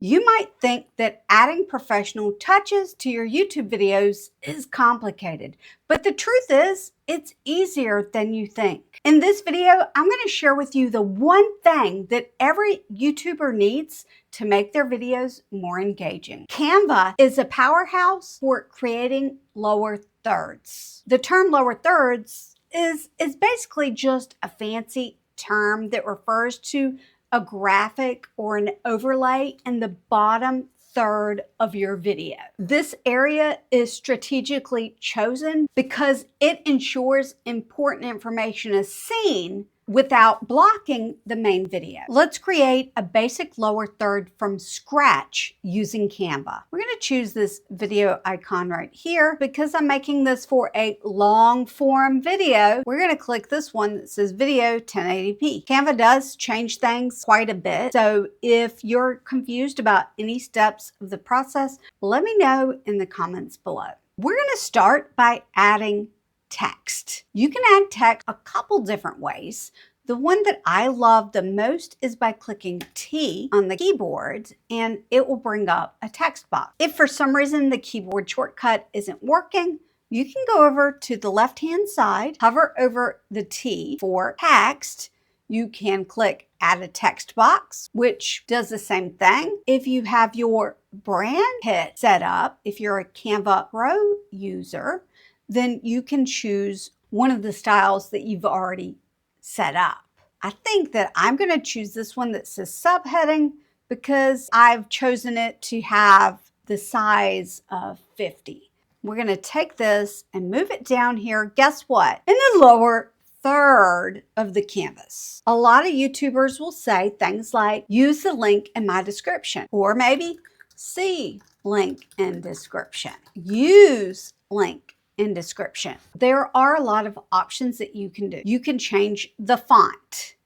You might think that adding professional touches to your YouTube videos is complicated, but the truth is, it's easier than you think. In this video, I'm going to share with you the one thing that every YouTuber needs to make their videos more engaging. Canva is a powerhouse for creating lower thirds. The term lower thirds is basically just a fancy term that refers to a graphic or an overlay in the bottom third of your video. This area is strategically chosen because it ensures important information is seen without blocking the main video. Let's create a basic lower third from scratch using Canva. We're going to choose this video icon right here because I'm making this for a long form video. We're going to click this one that says video 1080p. Canva does change things quite a bit. So if you're confused about any steps of the process, let me know in the comments below. We're going to start by adding text. You can add text a couple different ways. The one that I love the most is by clicking T on the keyboard and it will bring up a text box. If for some reason the keyboard shortcut isn't working, you can go over to the left-hand side, hover over the T for text. You can click add a text box, which does the same thing. If you have your brand kit set up, if you're a Canva Pro user, then you can choose one of the styles that you've already set up. I think that I'm going to choose this one that says subheading because I've chosen it to have the size of 50. We're going to take this and move it down here. Guess what? In the lower third of the canvas. A lot of YouTubers will say things like use the link in my description, or maybe see link in description, use link in description. There are a lot of options that you can do. You can change the font.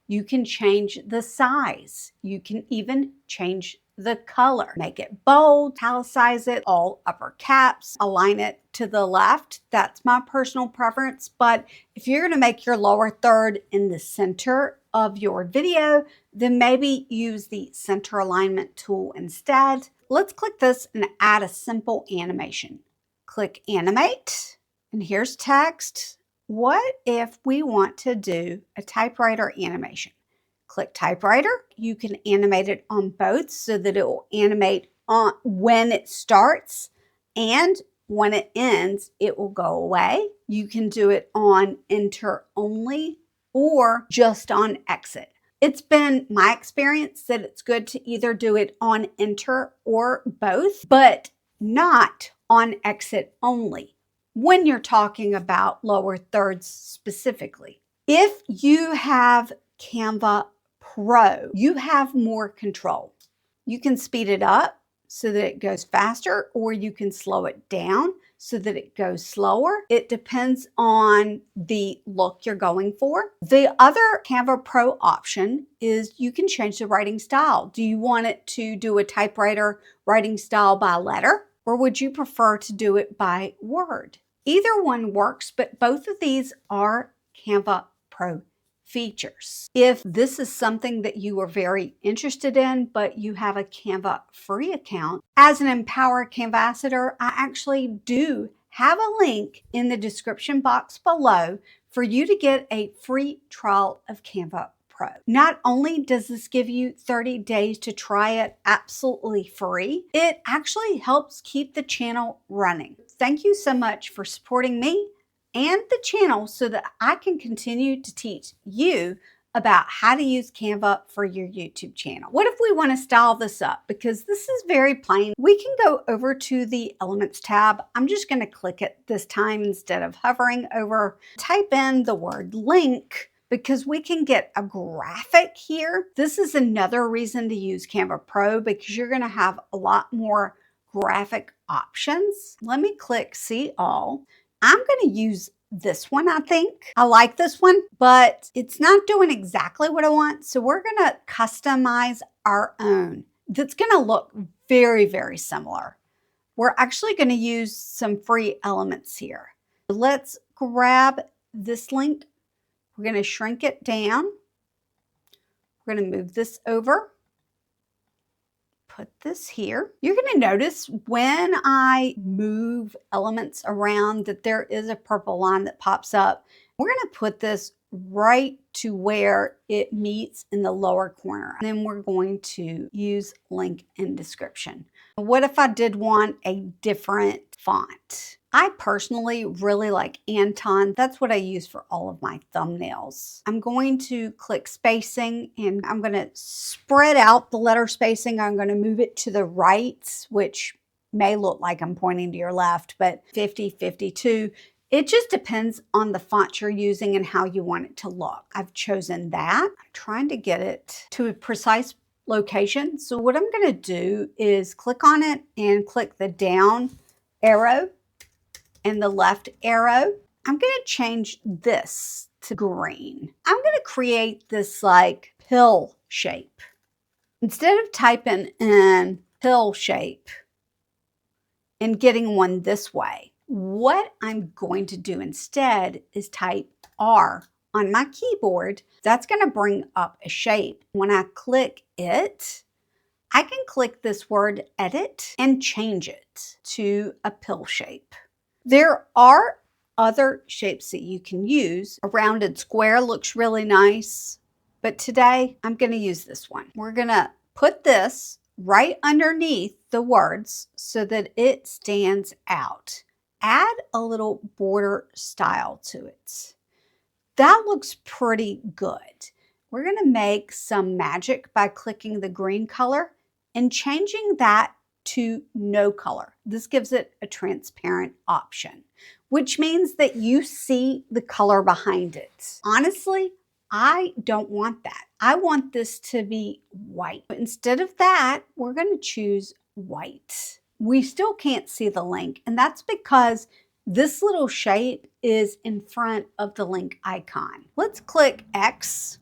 You can change the size. You can even change the color. Make it bold, italicize it, all upper caps, align it to the left. That's my personal preference. But if you're going to make your lower third in the center of your video, then maybe use the center alignment tool instead. Let's click this and add a simple animation. Click animate, and here's text. What if we want to do a typewriter animation? Click typewriter. You can animate it on both so that it will animate on when it starts, and when it ends, it will go away. You can do it on enter only or just on exit. It's been my experience that it's good to either do it on enter or both, but not on exit only when you're talking about lower thirds specifically. If you have Canva Pro, you have more control. You can speed it up so that it goes faster, or you can slow it down so that it goes slower. It depends on the look you're going for. The other Canva Pro option is you can change the writing style. Do you want it to do a typewriter writing style by letter, or would you prefer to do it by word? Either one works, but both of these are Canva Pro features. If this is something that you are very interested in, but you have a Canva free account, as an Empower Canvassador, I actually do have a link in the description box below for you to get a free trial of Canva Pro. Not only does this give you 30 days to try it absolutely free, it actually helps keep the channel running. Thank you so much for supporting me and the channel so that I can continue to teach you about how to use Canva for your YouTube channel. What if we want to style this up? Because this is very plain. We can go over to the Elements tab. I'm just going to click it this time instead of hovering over. Type in the word link because we can get a graphic here. This is another reason to use Canva Pro because you're going to have a lot more graphic options. Let me click see all. I'm going to use this one, I think. I like this one, but it's not doing exactly what I want. So we're going to customize our own. That's going to look very, very similar. We're actually going to use some free elements here. Let's grab this link. We're going to shrink it down. We're going to move this over. put this here. You're going to notice when I move elements around that there is a purple line that pops up. We're going to put this right to where it meets in the lower corner. And then we're going to use link in description. What if I did want a different font? I personally really like Anton. That's what I use for all of my thumbnails. I'm going to click spacing and I'm going to spread out the letter spacing. I'm going to move it to the right, which may look like I'm pointing to your left, but 50, 52. It just depends on the font you're using and how you want it to look. I've chosen that. I'm trying to get it to a precise location. So what I'm going to do is click on it and click the down arrow and the left arrow. I'm going to change this to green. I'm going to create this like pill shape. Instead of typing in pill shape and getting one this way, what I'm going to do instead is type R on my keyboard. That's going to bring up a shape. When I click it, I can click this word edit and change it to a pill shape. There are other shapes that you can use. A rounded square looks really nice, but today I'm going to use this one. We're going to put this right underneath the words so that it stands out. Add a little border style to it. That looks pretty good. We're going to make some magic by clicking the green color and changing that to no color. This gives it a transparent option, which means that you see the color behind it. Honestly, I don't want that. I want this to be white. But instead of that, we're going to choose white. We still can't see the link, and that's because this little shape is in front of the link icon. Let's click X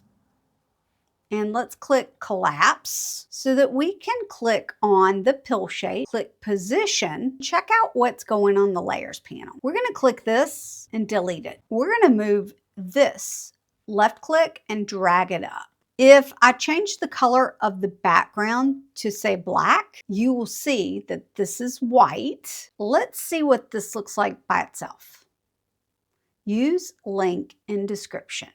and let's click collapse so that we can click on the pill shape, click position, check out what's going on the layers panel. We're going to click this and delete it. We're going to move this, left click and drag it up. If I change the color of the background to say black, you will see that this is white. Let's see what this looks like by itself. Use link in description.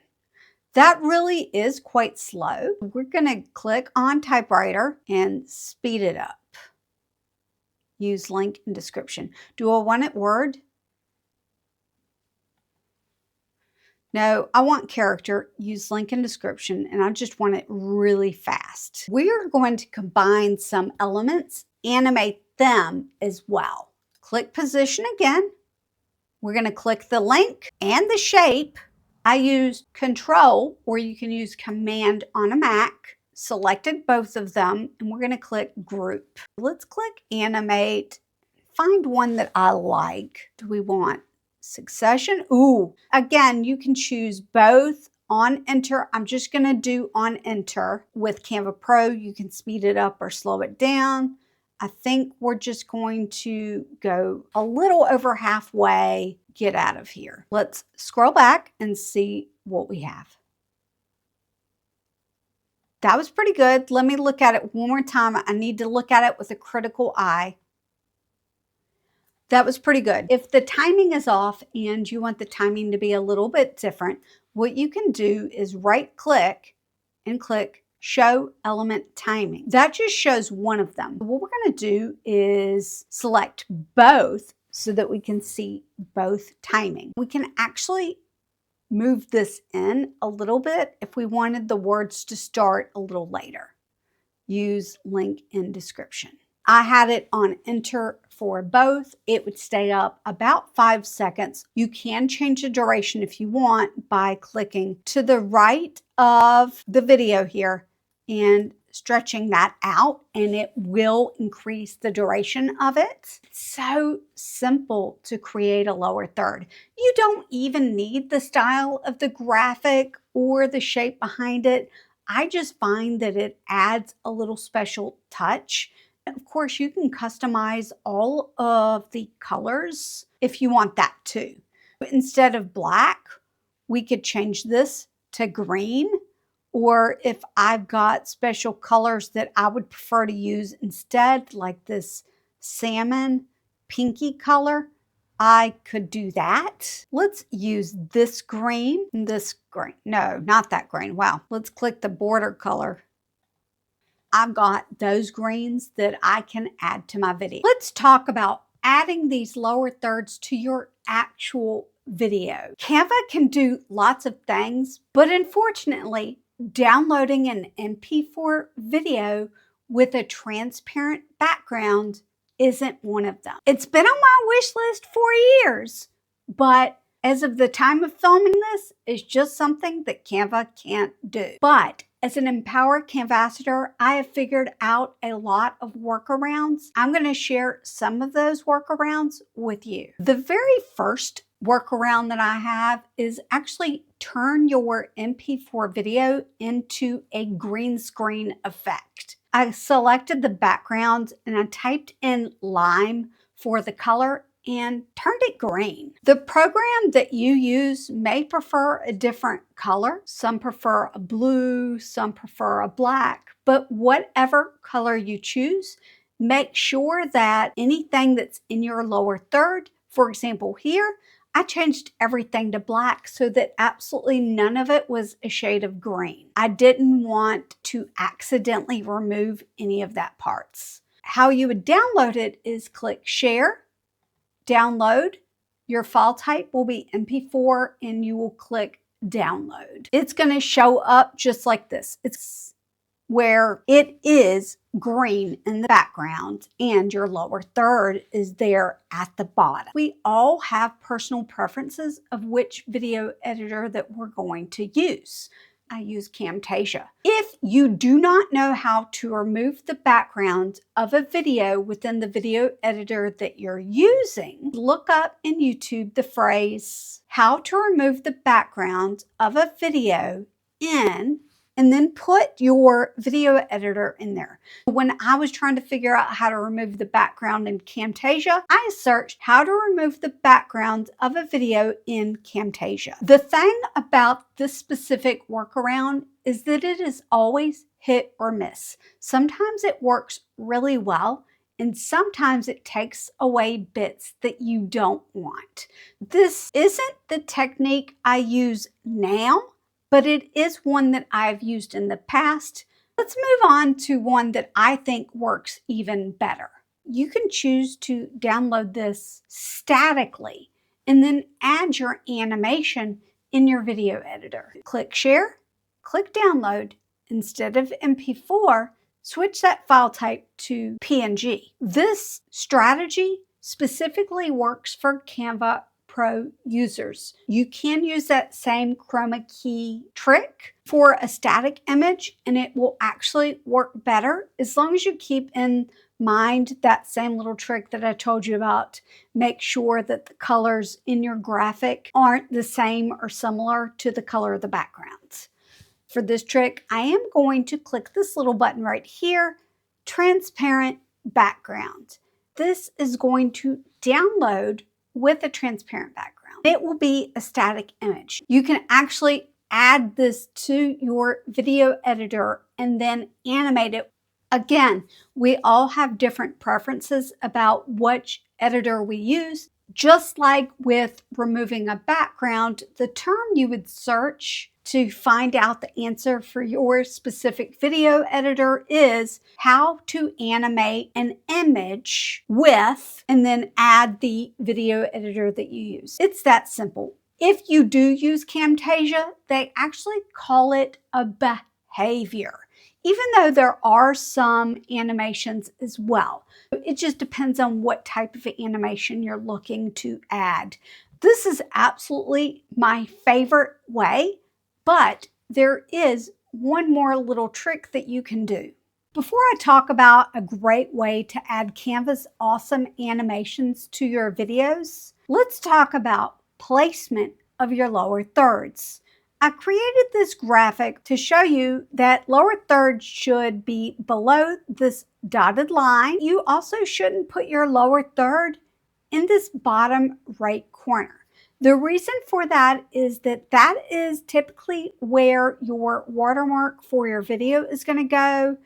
That really is quite slow. We're going to click on typewriter and speed it up. Use link in description. Do I want it word? No, I want character, use link in description, and I just want it really fast. We are going to combine some elements, animate them as well. Click position again. We're going to click the link and the shape. I used Control, or you can use Command on a Mac. Selected both of them, and we're going to click Group. Let's click Animate. Find one that I like. Do we want Succession? Ooh, again, you can choose both. On Enter, I'm just going to do on Enter. With Canva Pro, you can speed it up or slow it down. I think we're just going to go a little over halfway, get out of here. Let's scroll back and see what we have. That was pretty good. Let me look at it one more time. I need to look at it with a critical eye. That was pretty good. If the timing is off and you want the timing to be a little bit different, what you can do is right click and click Show Element Timing. That just shows one of them. What we're going to do is select both so that we can see both timing. We can actually move this in a little bit if we wanted the words to start a little later. Use link in description. I had it on Enter for both. It would stay up about 5 seconds. You can change the duration if you want by clicking to the right of the video here and stretching that out, and it will increase the duration of it. It's so simple to create a lower third. You don't even need the style of the graphic or the shape behind it. I just find that it adds a little special touch. Of course, you can customize all of the colors if you want that too. But instead of black, we could change this to green, or if I've got special colors that I would prefer to use instead, like this salmon pinky color, I could do that. Let's use this green, no, not that green. Wow, let's click the border color. I've got those greens that I can add to my video. Let's talk about adding these lower thirds to your actual video. Canva can do lots of things, but unfortunately, downloading an MP4 video with a transparent background isn't one of them. It's been on my wish list for years, but as of the time of filming this, it's just something that Canva can't do. But as an empowered Canvassador, I have figured out a lot of workarounds. I'm going to share some of those workarounds with you. The very first workaround that I have is actually turn your MP4 video into a green screen effect. I selected the background and I typed in lime for the color and turned it green. The program that you use may prefer a different color. Some prefer a blue, some prefer a black, but whatever color you choose, make sure that anything that's in your lower third, for example here, I changed everything to black so that absolutely none of it was a shade of green. I didn't want to accidentally remove any of that parts. How you would download it is click Share, Download. Your file type will be MP4 and you will click Download. It's going to show up just like this. It's where it is green in the background and your lower third is there at the bottom. We all have personal preferences of which video editor that we're going to use. I use Camtasia. If you do not know how to remove the background of a video within the video editor that you're using, look up in YouTube the phrase, how to remove the background of a video in, and then put your video editor in there. When I was trying to figure out how to remove the background in Camtasia, I searched how to remove the background of a video in Camtasia. The thing about this specific workaround is that it is always hit or miss. Sometimes it works really well, and sometimes it takes away bits that you don't want. This isn't the technique I use now, but it is one that I've used in the past. Let's move on to one that I think works even better. You can choose to download this statically and then add your animation in your video editor. Click Share, click Download. Instead of MP4, switch that file type to PNG. This strategy specifically works for Canva Pro users. You can use that same chroma key trick for a static image and it will actually work better as long as you keep in mind that same little trick that I told you about. Make sure that the colors in your graphic aren't the same or similar to the color of the background. For this trick, I am going to click this little button right here, Transparent Background. This is going to download with a transparent background. It will be a static image. You can actually add this to your video editor and then animate it. Again, we all have different preferences about which editor we use. Just like with removing a background, the term you would search to find out the answer for your specific video editor is how to animate an image with, and then add the video editor that you use. It's that simple. If you do use Camtasia, they actually call it a behavior, even though there are some animations as well. It just depends on what type of animation you're looking to add. This is absolutely my favorite way, but there is one more little trick that you can do. Before I talk about a great way to add Canva's awesome animations to your videos, let's talk about placement of your lower thirds. I created this graphic to show you that lower third should be below this dotted line. You also shouldn't put your lower third in this bottom right corner. The reason for that is that that is typically where your watermark for your video is going to go.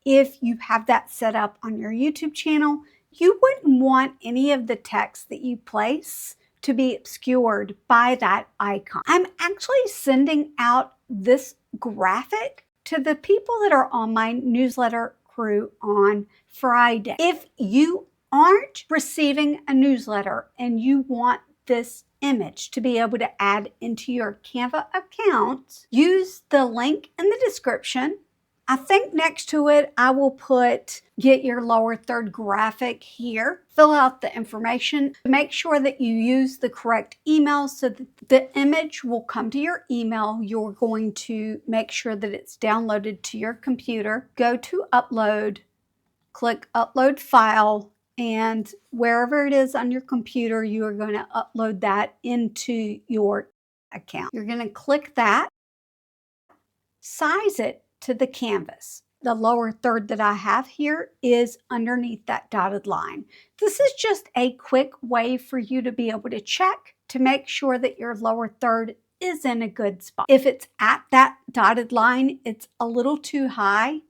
If you have that set up on your YouTube channel, you wouldn't want any of the text that you place to be obscured by that icon. I'm actually sending out this graphic to the people that are on my newsletter crew on Friday. If you aren't receiving a newsletter and you want this image to be able to add into your Canva account, use the link in the description. I think next to it, I will put get your lower third graphic here. Fill out the information. Make sure that you use the correct email so that the image will come to your email. You're going to make sure that it's downloaded to your computer. Go to upload, click upload file, and wherever it is on your computer, you are going to upload that into your account. You're going to click that, size it to the canvas. The lower third that I have here is underneath that dotted line. This is just a quick way for you to be able to check to make sure that your lower third is in a good spot. If it's at that dotted line, it's a little too high,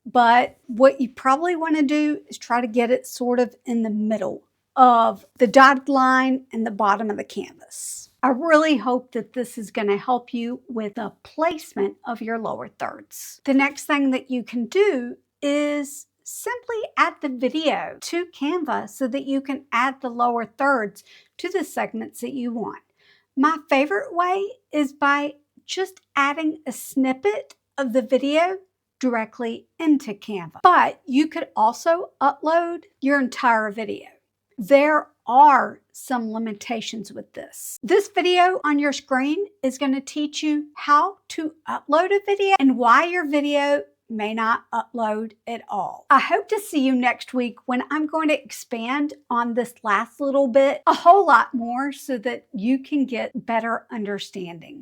but what you probably want to do is try to get it sort of in the middle of the dotted line and the bottom of the canvas. I really hope that this is going to help you with the placement of your lower thirds. The next thing that you can do is simply add the video to Canva so that you can add the lower thirds to the segments that you want. My favorite way is by just adding a snippet of the video directly into Canva. But you could also upload your entire video. There are some limitations with this. This video on your screen is going to teach you how to upload a video and why your video may not upload at all. I hope to see you next week when I'm going to expand on this last little bit a whole lot more so that you can get better understanding.